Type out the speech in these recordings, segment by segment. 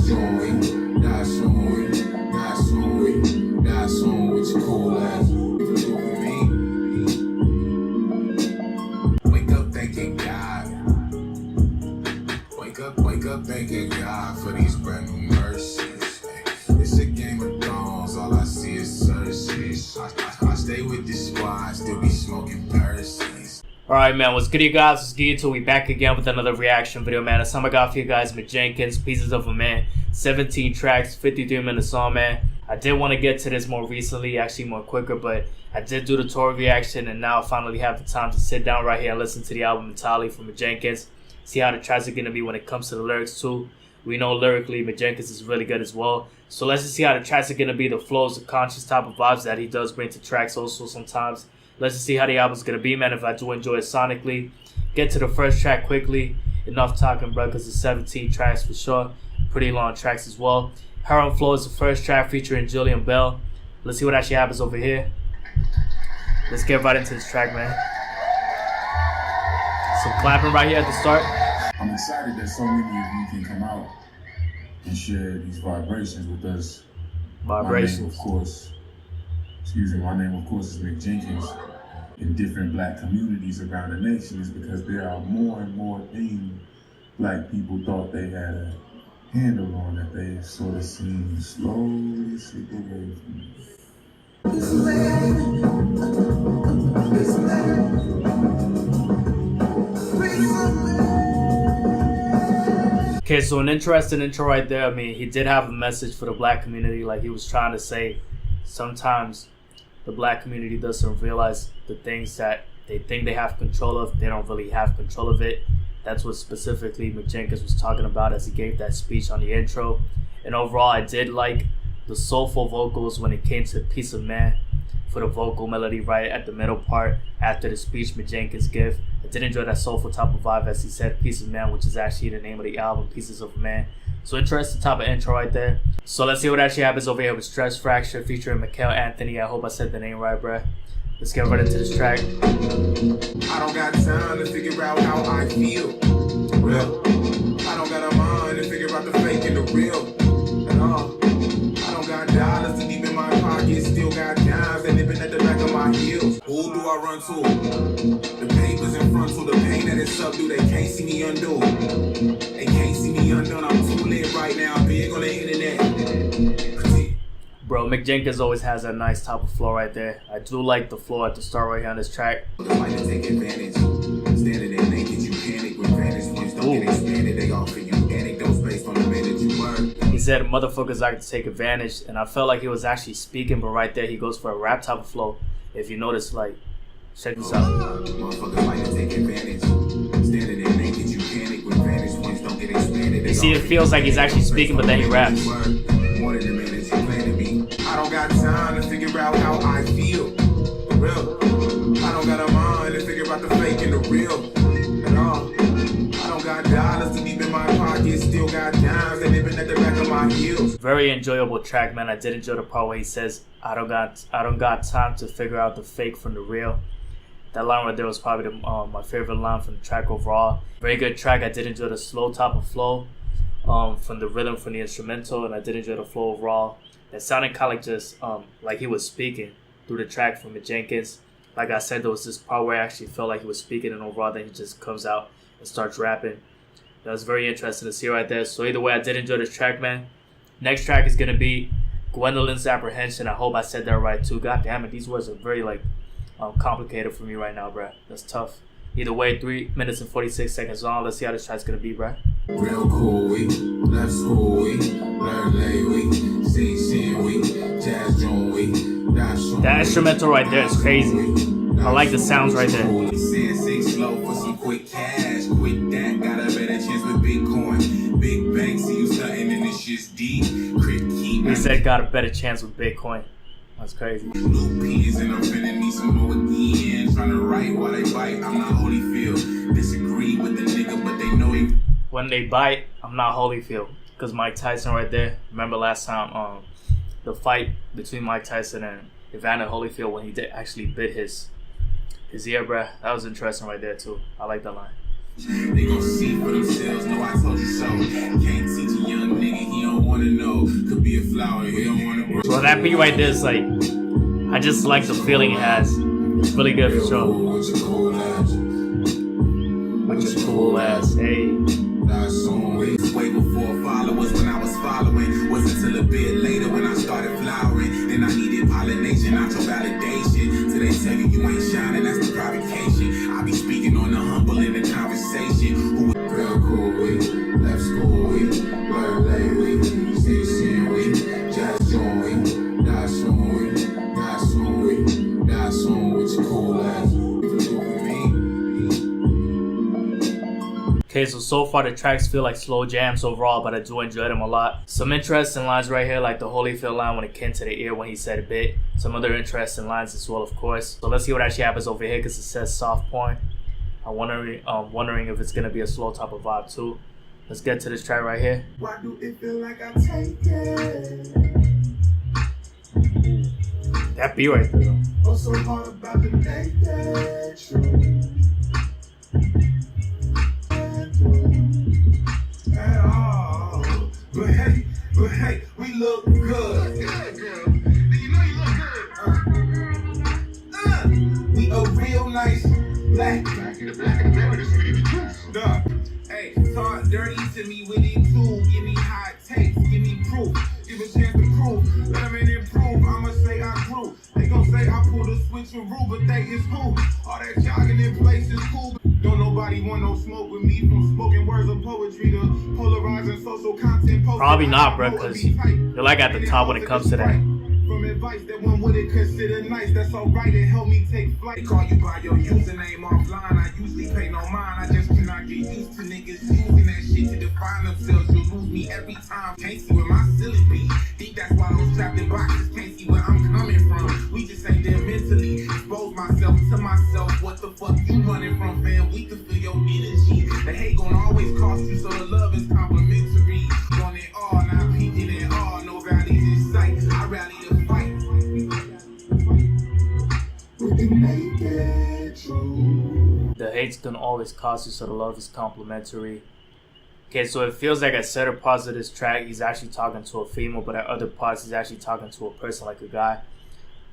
Wake up, thanking God for these brand new mercies. It's a game of thrones, all I see is Cersei's. I stay with this squad, still be smoking Percy's. Alright, man, what's good, you guys? Let's get into it. We back again with another reaction video, man. This time I got for you guys Mick Jenkins, Pieces of a Man, 17 tracks, 53-minute song, man. I did want to get to this more recently, actually more quicker, but I did do the tour reaction, and now I finally have the time to sit down right here and listen to the album entirely from Mick Jenkins. See how the tracks are going to be when it comes to the lyrics too. We know lyrically Mick Jenkins is really good as well. So let's just see how the tracks are going to be, the flows, the conscious type of vibes that he does bring to tracks also sometimes. Let's just see how the album's going to be, man, if I do enjoy it sonically. Get to the first track quickly. Enough talking, bro, because it's 17 tracks for sure. Pretty long tracks as well. Her on Flow is the first track featuring Julian Bell. Let's see what actually happens over here. Let's get right into this track, man. Some clapping right here at the start. I'm excited that so many of you can come out and share these vibrations with us. Vibrations. My name, of course, is Mick Jenkins. In different black communities around the nation is because there are more and more things black people thought they had a handle on that they sort of seem slowly slip away from. Okay, so an interesting intro right there. I mean, he did have a message for the black community. Like, he was trying to say sometimes the black community doesn't realize the things that they think they have control of. They don't really have control of it. That's what specifically Mick Jenkins was talking about as he gave that speech on the intro. And overall, I did like the soulful vocals when it came to Piece of Man for the vocal melody right at the middle part after the speech Mick Jenkins gave. I did enjoy that soulful type of vibe, as he said, Piece of Man, which is actually the name of the album, Pieces of a Man. So interesting type of intro right there. So let's see what actually happens over here with Stress Fracture featuring Michael Anthony. I hope I said the name right, bruh. Let's get right into this track. I don't got time to figure out how I feel. Well, I don't got a mind to figure out the fake and the real at all. I don't got dollars too deep in my pockets, still got dimes that nipping at the back of my heels. Who do I run to? The papers in front to the pain that is subdue. They can't see me undo. They can't see me undone. I'm too lit right now, big on the internet. Bro, Mick Jenkins always has that nice type of flow right there. I do like the flow at the start right here on this track. Like to take advantage. Standing there naked, you panic when vantage points don't get expanded. They offer you anecdotes based on the way that you were. He said motherfuckers like to take advantage, and I felt like he was actually speaking, but right there he goes for a rap type of flow. If you notice, like, check this out. Motherfuckers like to take advantage. Standing there naked, you panic when vantage points don't get expanded. You see, it feels like he's actually speaking, but then he raps. More than the minutes you plan to be. I don't got time to figure out how I feel. For real. I don't got a mind to figure out the fake and the real at all. I don't got dollars too deep in my pockets, still got dimes that nipping at the back of my heels. Very enjoyable track, man. I did enjoy the part where he says, I don't got time to figure out the fake from the real. That line right there was probably my favorite line from the track overall. Very good track. I did enjoy the slow type of flow from the rhythm from the instrumental, and I did enjoy the flow overall. It sounded kind of like just like he was speaking through the track from Mick Jenkins. Like I said, there was this part where I actually felt like he was speaking, and overall then he just comes out and starts rapping. That was very interesting to see right there. So either way, I did enjoy this track, man. Next track is going to be Gwendolyn's Apprehension. I hope I said that right too. God damn it, these words are very like complicated for me right now, bruh. That's tough. Either way, 3 minutes and 46 seconds long. Let's see how this track's going to be, bruh. Real cool week, left school week, learn late week, sing week, jazz drum week. That instrumental right there is crazy. I like the sounds right there. Sing slow for some quick cash. Quit that, got a better chance with Bitcoin. Big bang, see you stunting and this shit's deep. He said got a better chance with Bitcoin. That's crazy. New peas and I'm finna need some more again. Trying to write while they bite, I'm not Holyfield. Disagree with the nigga, but they know he. When they bite, I'm not Holyfield. Because Mike Tyson right there. Remember last time the fight between Mike Tyson and Evander Holyfield when he did actually bit his ear, bruh. That was interesting right there too. I like that line. They gon' see for themselves, no I told you so. Can't teach a young nigga, he don't wanna know. Could be a flower, he don't wanna grow. Well, that beat right there is like, I just like the feeling it has. It's really good for sure. With your cool ass. With your cool ass, hey. Way before followers when I was following. Wasn't till a bit later when I started flowering. Then I needed pollination, not your validation. Till they tell you ain't shining, that's the provocation. I be speaking on the humble in the conversation. Real cool week, left school week, learn late week, citizen week, just join week, die soon week, die soon week, die soon with your cool ass. Okay, so far the tracks feel like slow jams overall, but I do enjoy them a lot. Some interesting lines right here, like the Holyfield line when it came to the ear when he said a bit. Some other interesting lines as well, of course. So let's see what actually happens over here, because it says soft porn. I'm wondering if it's gonna be a slow type of vibe too. Let's get to this track right here. Why do it feel like I take it? That beat right there though. Oh, so hard about the naked truth. At all. But hey, we look good. Good, girl. Do you know you look good? We a real nice black. Duh. Hey, talk dirty to me with it too. Give me hot takes, give me proof. Give a chance to prove. Let them improve. I'ma say I grew. They gon' say I pulled a switcheroo, but they is who? All that jogging in place is cool. Don't nobody want no smoke with me, from spoken words of poetry to polarizing social content. Probably not, bro, because you're like at the top when it comes to that. From advice that one wouldn't consider nice, that's alright, it helped me take flight. They call you by your username offline, I usually pay no mind. I just cannot get used to niggas using that shit to define themselves. You'll lose me every time. Can't see where my silly be. Think that's why those trapped in boxes can't see where I'm coming from. We just ain't there mentally. Expose myself to myself. What the fuck you running from, fam? We can feel your energy. The hate gon' always cost you, so the love is complimentary. On it all, not peeking at all. No valleys in sight. I rally the fight. With the naked truth. The hate's gonna always cost you, so the love is complimentary. Okay, so it feels like at certain parts of this track, he's actually talking to a female, but at other parts, he's actually talking to a person like a guy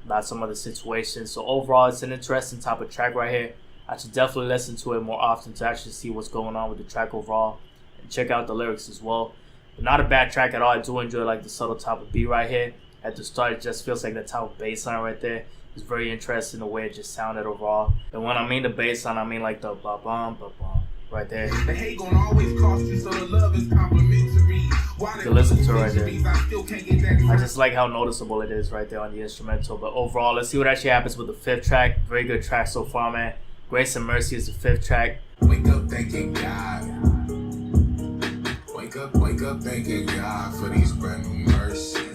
about some other situations. So overall, it's an interesting type of track right here. I should definitely listen to it more often to actually see what's going on with the track overall, and check out the lyrics as well. But not a bad track at all. I do enjoy like the subtle type of beat right here. At the start, it just feels like the type of bass line right there. It's very interesting the way it just sounded overall. And when I mean the bass line, I mean like the ba-bum, ba-bum right there. The hate gon' always cost you, so the love is complimentary. You can listen to it right there. I just like how noticeable it is right there on the instrumental. But overall, let's see what actually happens with the fifth track. Very good track so far, man. Grace and Mercy is the fifth track. Wake up thanking God. Wake up thanking God for these brand new mercies.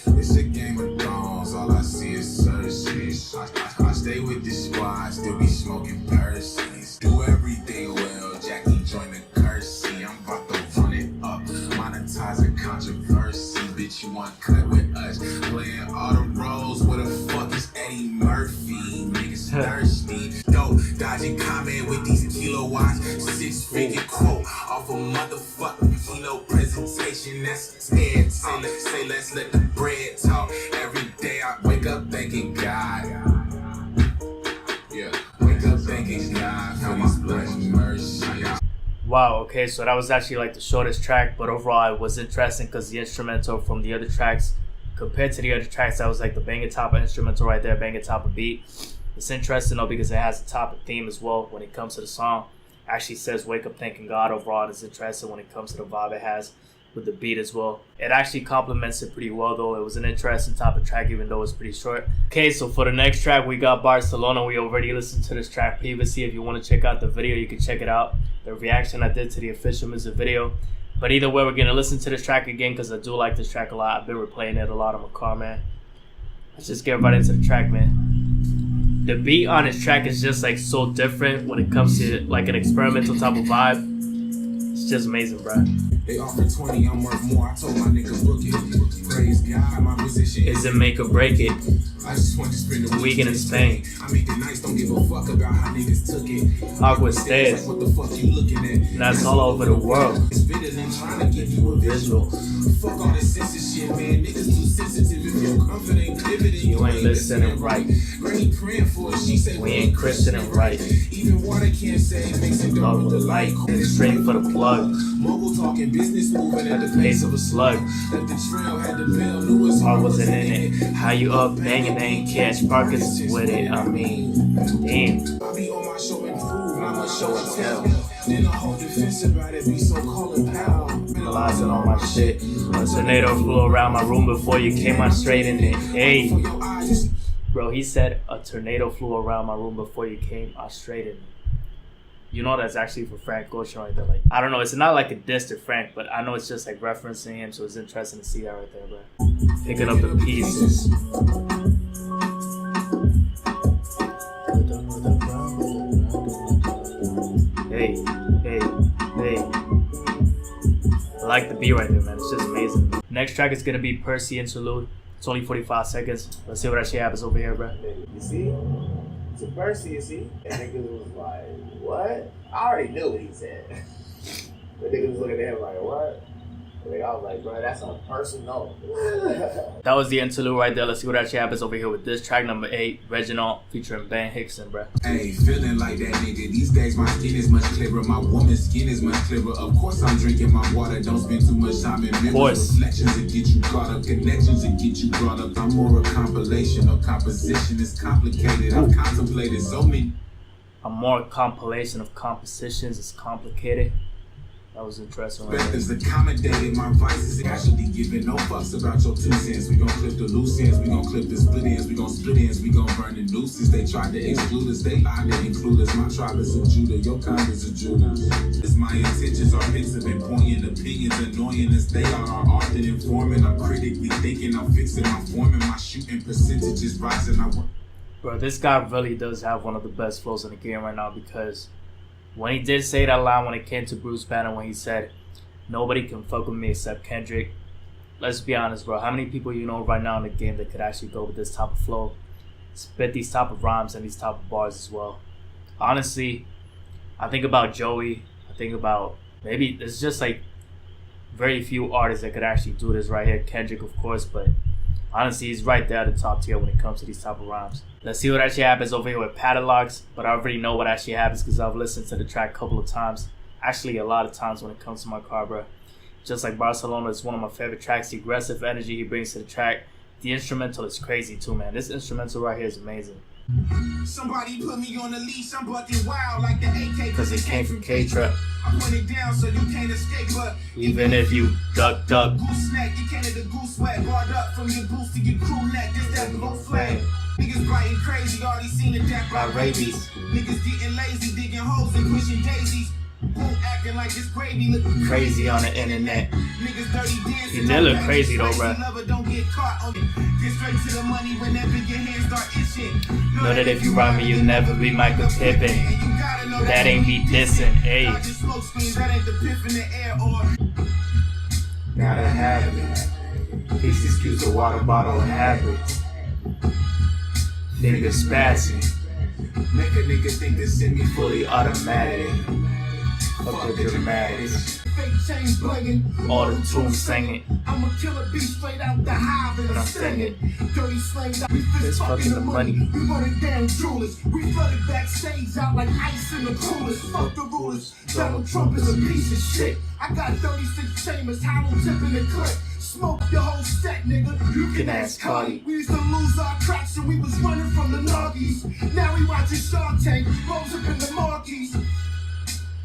It's a game of thrones, all I see is Cersei's. I stay with this squad, still be smoking Percy's. Do everything well, Jackie join the Kersey. I'm about to run it up, monetizing controversy. Bitch, you want cut with us, playing all the roles. Where the fuck is Eddie Murphy? Niggas thirsty. Dope, dodging comment with these kilowatts. 6-figure quote off a motherfucking kilo presentation. That's head. Say let's let the bread talk. Every day I wake up thanking God. Yeah, wake up thanking God for these blessings, mercy. Wow, okay, so that was actually like the shortest track, but overall it was interesting because the instrumental from the other tracks, compared to the other tracks, that was like the banger type of instrumental right there, banger type of beat. It's interesting though because it has a type of theme as well when it comes to the song. It actually says wake up thanking God overall, and it's interesting when it comes to the vibe it has with the beat as well. It actually complements it pretty well though. It was an interesting type of track even though it's pretty short. Okay, so for the next track we got Barcelona. We already listened to this track previously. If you want to check out the video, you can check it out. The reaction I did to the official music video. But either way, we're gonna listen to this track again because I do like this track a lot. I've been replaying it a lot on my car, man. Let's just get right into the track, man. The beat on this track is just like so different when it comes to like an experimental type of vibe. It's just amazing, bro. They offered 20, I'm worth more. I told my nigga book it. Praise God, my position is it make or break it. I just want to spend the weekend in Spain. I make it nice, don't give a fuck about how niggas took it. Awkward stares. What the fuck you looking at? That's all over the world. It's fitting and trying to give you a visual. Fuck all this censorship, man. Niggas too sensitive. If your comfort ain't clear, You ain't listening right. Granny praying for it. She said We ain't Christian and right. even water can't save. Makes it Love done with the light. Straight for the plug. Mogul talking business, moving at the pace of a Slug. That the trail had the bell, knew his I heart wasn't in it. How you up banging ain't catch Parkinson's with it. I mean, damn. I be on my show and prove, I'm a show and tell. Then a whole defense about it, be so called pal. Realizing all my shit. A tornado flew around my room before you came on straight in it. Hey, bro, he said a tornado flew around my room before you came on straight in it. You know that's actually for Frank Ocean right there. Like, I don't know, it's not like a diss to Frank, but I know it's just like referencing him, so it's interesting to see that right there, bro. Picking up the pieces. Hey, hey, hey. I like the beat right there, man. It's just amazing. Next track is gonna be Percy Interlude. It's only 45 seconds. Let's see what actually happens over here, bro. You see? To Percy, you see? That nigga was like, what? I already knew what he said. The nigga was looking at him like, what? And I was like, bro, that's a personal. That was the interlude right there. Let's see what actually happens over here with this track number 8, Reginald featuring Ben Hickson, bro. Hey, feeling like that nigga. These days my skin is much clearer. My woman's skin is much clearer. Of course I'm drinking my water. Don't spend too much time in memories. Reflections that get you caught up. Connections that get you brought up. I'm more a compilation or composition. It's complicated. I've contemplated so many. A more compilation of compositions. It's complicated. That was interesting. Right Factors accommodated, my vices actually giving no fucks about your 2 cents. We gon' clip the loose ends, we gon' clip the split ends, we gon' split ends, we gon' burn the nooses. They tried to exclude us, they lied to include us. My tribe is of Judah, your kind is of Judas. As my intentions are pensive and poignant, opinions annoying as they are often informing. I'm critically thinking, I'm fixing my form and my shooting percentages rising. Bro, this guy really does have one of the best flows in the game right now, because when he did say that line when it came to Bruce Banner, when he said, nobody can fuck with me except Kendrick. Let's be honest, bro. How many people you know right now in the game that could actually go with this type of flow, spit these type of rhymes and these type of bars as well? Honestly, I think about Joey. I think about maybe there's just like very few artists that could actually do this right here. Kendrick, of course, but honestly, he's right there at the top tier when it comes to these type of rhymes. Let's see what actually happens over here with Padlocks, but I already know what actually happens because I've listened to the track a couple of times. Actually, a lot of times when it comes to my car, bro. Just like Barcelona is one of my favorite tracks. The aggressive energy he brings to the track. The instrumental is crazy too, man. This instrumental right here is amazing. Somebody put me on the leash, I'm bucking wild like the AK. Cause it came from K-Trap. I put it down so you can't escape, but even if you duck. Goose snack, you can't let the goose sweat. Guard up from your boots to your crew neck, this that blue flag. Niggas biting crazy, already seen it death by rabies. Niggas getting lazy, digging holes and pushing daisies. Boom, acting like it's gravy, looking crazy on the internet. Niggas dirty dancing. He did look crazy though, bro. Don't get caught on it. Get straight to the money whenever your hands start itching. Know that if you rhyme me, you'll never be Michael Pippin. That ain't me dissing, ayy. Gotta have it. Peace, excuse a water bottle and habit. Niggas spazzing. Make a nigga think this in me Fully automatic. Fuck the dramatics. Fake chains blinging. All the tunes singing. I'm a killer beast straight out the hive and I'm singing. Dirty slang, we fist fucking the money. We run it down jewelers. We flooded backstage out like ice in the coolers. Fuck the rulers. Donald Trump is a piece of shit. I got 36 chambers, hollow tip in the clip. Smoke your whole set, nigga. You can ask Cardi. We used to lose our tracks and we was running from the Noggies. Now we watching Shark Tank, rolls up in the marquees.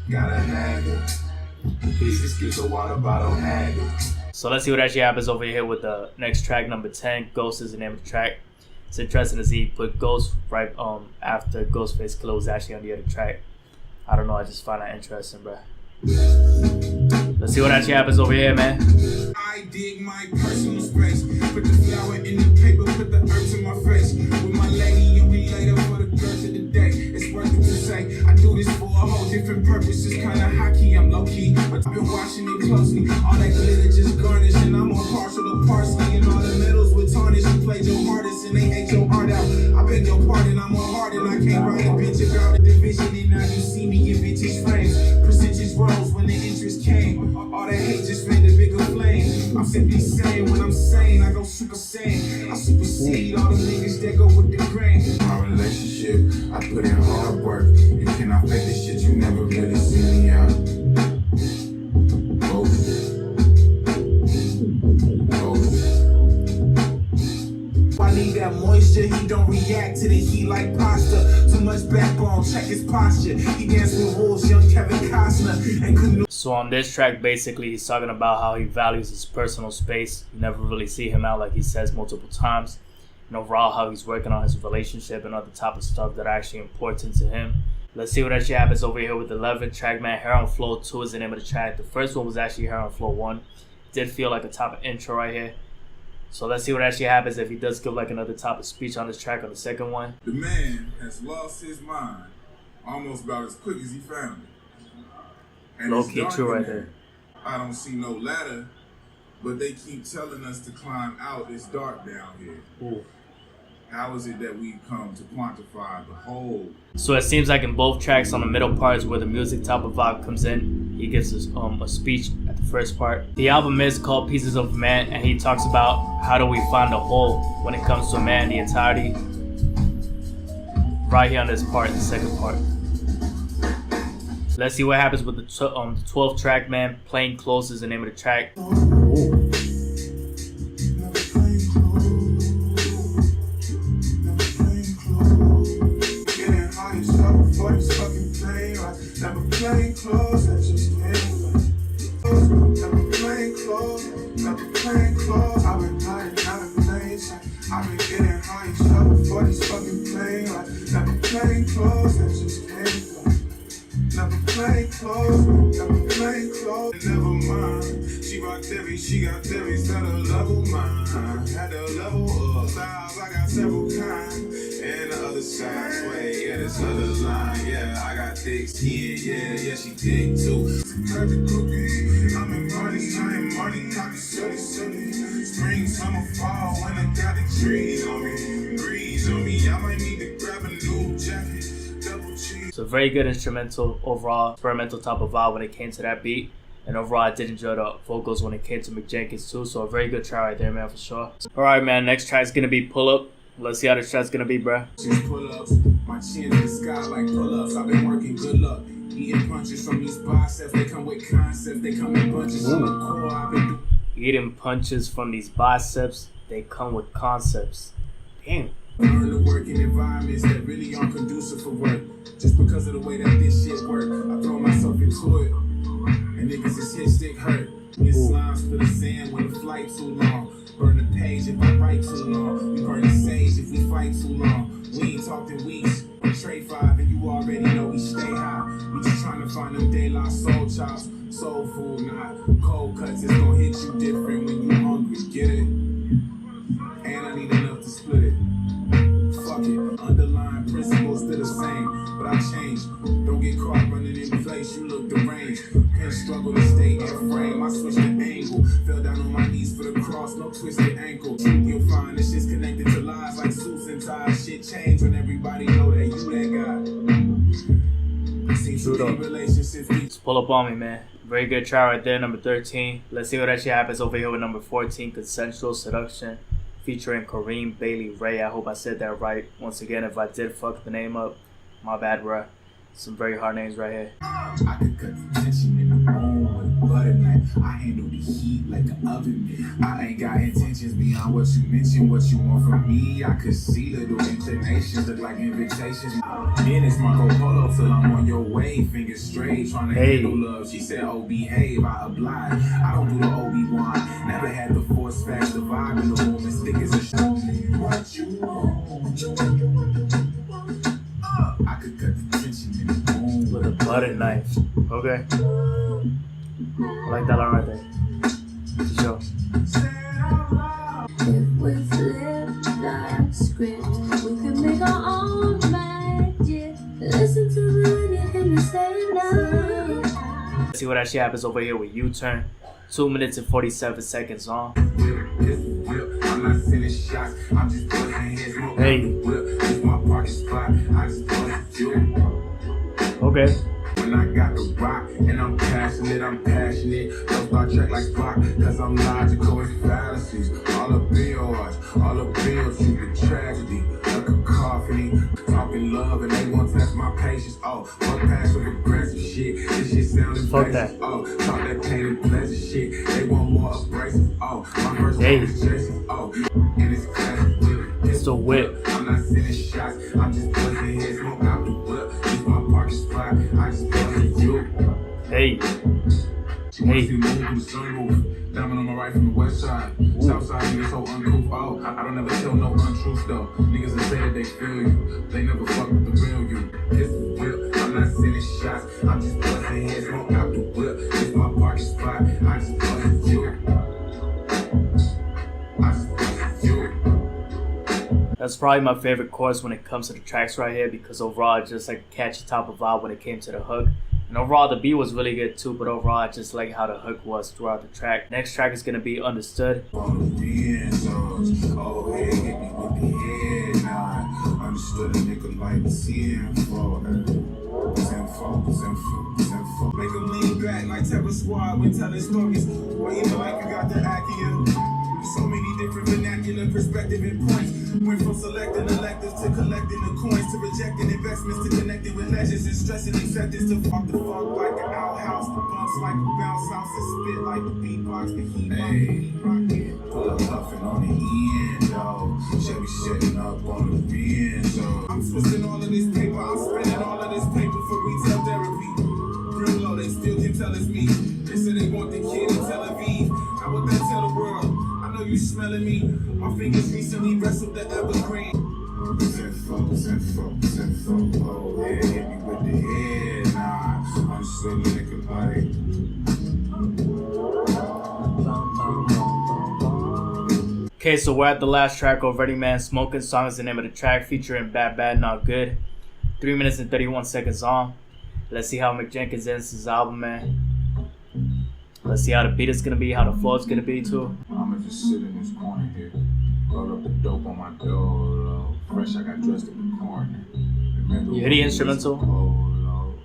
Gotta have it. Please excuse a water bottle, have it. So let's see what actually happens over here with the next track, number 10. Ghost is the name of the track. It's interesting to see he put Ghost right after Ghostface Killah was actually on the other track. I don't know, I just find that interesting, bro. Let's see what actually happens over here, man. I dig my personal space. Put the flower in the paper, put the herbs in my face. With my lady and we later for the girls of the day. It's worth it to say I do this for a whole different purpose. It's kinda hockey, I'm low-key, but I've been watching it closely. All that glitter just garnish, and I'm more partial to parsley. And all the medals with tarnish. You played your hardest and they ate your insane. When I'm sane, I go super sane. I supersede all the niggas that go with the grain. My relationship, I put in hard work. You cannot fake this shit, you never really see me out. I need that moisture, he don't react to the heat like pasta. Too much backbone, check his posture. He danced with wolves, young Kevin Costner, and couldn't. So on this track, basically, he's talking about how he values his personal space. You never really see him out, like he says multiple times. And overall, how he's working on his relationship and other type of stuff that are actually important to him. Let's see what actually happens over here with the 11th track, man. Hair on Flow 2 is the name of the track. The first one was actually Hair on Flow 1. It did feel like a type of intro right here. So let's see what actually happens if he does give like another type of speech on this track on the second one. The man has lost his mind almost about as quick as he found it. And Low it's key dark true in right there. there. I don't see no ladder, but they keep telling us to climb out. It's dark down here. Ooh. How is it that we come to quantify the whole? So it seems like in both tracks on the middle parts where the music type of vibe comes in, he gives us a speech at the first part. The album is called Pieces of a Man, and he talks about how do we find a whole when it comes to a man, the entirety. Right here on this part, the second part. Let's see what happens with the 12th track, man. Plain Clothes is the name of the track. Ooh. Never plain clothes, I just never plain clothes, never plain clothes. I've been hiding out of planes. I've been getting high and trouble for this fucking plane. Never plain clothes, I just never plain clothes, never plain clothes. Never mind. She got theories that are level mine. Had to level up. Styles, I got several kinds. And the other side sway, yeah, this other line, yeah. I got thick skin, yeah, she thick too. Perfect cookie, I'm in Marty, giant Marty, cocky, silly. Spring, summer, fall, when I got the trees on me, breeze on me. I might need to grab a new jacket, double cheese. So very good instrumental overall, experimental type of vibe when it came to that beat. And overall, I did enjoy the vocals when it came to Mick Jenkins too. So a very good track right there, man, for sure. Alright, man, next track's gonna be Pull Up. Let's see how this track's gonna be, bruh. Pull-ups, my chin in the sky like pull-ups. I've been working, good luck. Eating punches from these biceps, they come with concepts, they come in bunches. On the core, I've been Eating punches from these biceps, they come with concepts. Damn. learn to work in environments that really aren't conducive for work. Just because of the way that this shit work, I throw myself into it. And niggas is hit stick hurt. Get slimes for the sand when the flight too long. Burn the page if I write too long. We burn the sage if we fight too long. We ain't talked in weeks. We trade 5 and you already know we stay high. We just trying to find them daylight soul chops. Soul food, not cold cuts. It's gonna hit you different when you hungry. Get it? And I need enough to split it. Fuck it. Underlying principles still the same, but I changed. Don't get caught running in place. You look deranged. Can't struggle to stay in frame. I switched the angle. Fell down on my knees for the cross. No twisted ankle. You'll find this shit's connected to lies like suits and ties. Shit change when everybody know that you that guy. See True though. relationships. Just pull up on me, man. Very good track right there, number 13. Let's see what actually happens over here with number 14, Sensual Seduction, featuring Kareem Bailey Ray. I hope I said that right. Once again, if I did fuck the name up, my bad, bruh. Some very hard names right here. I could cut the tension in the bone with a butter knife. I handle the heat like an oven. I ain't got intentions beyond what you mentioned. What you want from me, I could see little inclinations look like invitations. Then it's Marco Polo till I'm on your way. Fingers straight, trying to handle love. She said, oh, behave, I oblige. I don't do the Obi-Wan. Never had the force fast, the vibe in the room as thick as a show. What you want? I could cut the tension in the bone With a butter knife. Okay. I like that line right there. For sure. If we flip the script, we could make our own magic. Listen to the and the say now. Let's see what actually happens over here with U-Turn. 2 minutes and 47 seconds on. I'm not sending shots. I'm just putting heads more. Hey. It's my parking spot. I just put you. Okay. When and I got the rock. And I'm passionate. Don't start track like Spock, cause I'm logical as fallacies. All the bills, treat the tragedy like a cacophony. Talking love and they won't test my patience. Oh, fuck passive aggressive shit. This shit sounding fuck that. Oh, talk that pain and pleasure shit. They want more abrasive. Oh, my first name is Jason. Oh, and it's classic. It's the whip. I'm not sending shots. I'm just buzzing heads, smoke out the whip. It's my parking spot. I just buzzing you. Hey. She wants to move through the sunroof. Diamond on my right from the west side. South side niggas so uncouth. Oh, I don't ever tell no untruth though. Niggas that say that they feel you. They never fuck with the real you. It's the whip. I'm not sending shots. I'm just buzzing heads, smoke out the whip. It's my parking spot. I just buzzing you. I just buzzing you. That's probably my favorite chorus when it comes to the tracks right here, because overall it's just like a catchy type of vibe when it came to the hook. And overall the beat was really good too, but overall I just like how the hook was throughout the track. Next track is gonna be Understood. Oh, hey, hit me with the head nod. Understood a nigga like the CM4. Make him lean back like Terror Squad when telling stories. Well, you know, like you got the IQ. So many different vernacular perspective and points. Went from selecting electives to collecting the coins, to rejecting investments, to connecting with legends and stressing acceptance, to fuck the funk like an outhouse, the bumps like a bounce house, and spit like the beatbox, the heat rocket. Pull up nothing on the end, though. Chevy setting up on the Benzo. I'm twisting all of this paper, I'm spending all of this paper for retail therapy. Real low, they still can tell it's me. They say they want the kid in Tel Aviv. How would that tell the world? I know you smelling me. My fingers recently wrestled the evergreen. Zinfo. Oh, yeah, hit me with the head. Nah, I'm still looking like. Okay, so we're at the last track already, man. Smoking Song is the name of the track, featuring Bad Bad Not Good. 3 minutes and 31 seconds on. Let's see how Mick Jenkins ends his album, man. Let's see how the beat is gonna be, how the flow is gonna be too. I'ma just sit in this corner here. Roll up the dope on my door. Fresh, I got dressed in the corner. Remember You hear the instrumental?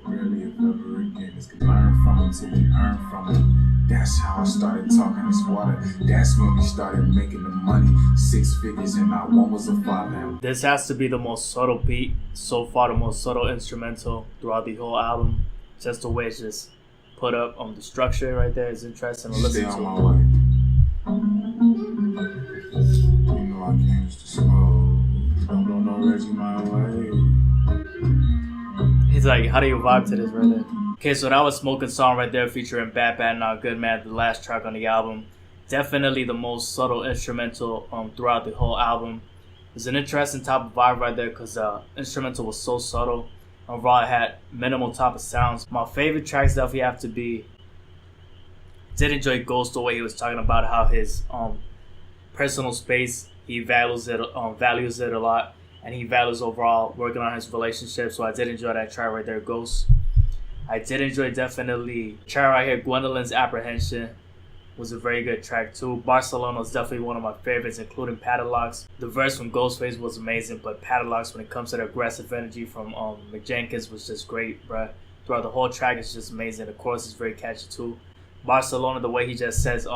Rarely if ever again. It's to learn from it till we earn from it. That's how I started talking this water. That's when we started making the money. 6 figures and not one was a father. This has to be the most subtle beat so far, the most subtle instrumental throughout the whole album. Just the way it's just put up on the structure right there is interesting to listen Stay on to. my way. You know I came to slow. Don't blow no Reggie my way. He's like, how do you vibe to this right there? Okay, so that was Smoking Song right there, featuring Bad Bad Not Good, man, the last track on the album. Definitely the most subtle instrumental throughout the whole album. It's an interesting type of vibe right there because the instrumental was so subtle. Overall, it had minimal type of sounds. My favorite tracks definitely have to be. Did enjoy Ghost, the way he was talking about how his personal space, he values it a lot, and he values overall working on his relationship. So I did enjoy that track right there, Ghost. I did enjoy definitely track right here, Gwendolyn's Apprehension was a very good track too. Barcelona is definitely one of my favorites, including Padlocks. The verse from Ghostface was amazing, but Padlocks, when it comes to the aggressive energy from Mick Jenkins, was just great, bruh. Throughout the whole track, it's just amazing. The chorus is very catchy too. Barcelona, the way he just says,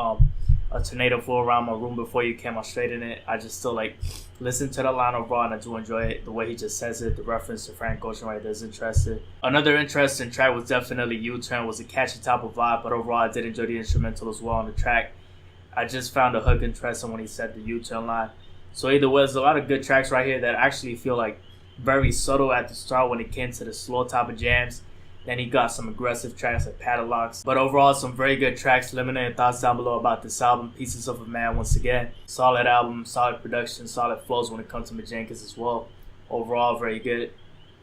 a tornado flew around my room before you came, I straight in it. I just still like listen to the line overall, and I do enjoy it. The way he just says it, the reference to Frank Ocean right there is interesting. Another interesting track was definitely U-Turn. Was a catchy type of vibe, but overall I did enjoy the instrumental as well on the track. I just found the hook interesting when he said the U-Turn line. So either way, there's a lot of good tracks right here that actually feel like very subtle at the start when it came to the slow type of jams. Then he got some aggressive tracks like Padlocks. But overall, some very good tracks. Let me know your thoughts down below about this album. Pieces of a Man, once again. Solid album, solid production, solid flows when it comes to Mick Jenkins as well. Overall, very good.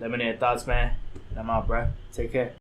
Let me know your thoughts, man. And I'm out, bruh. Take care.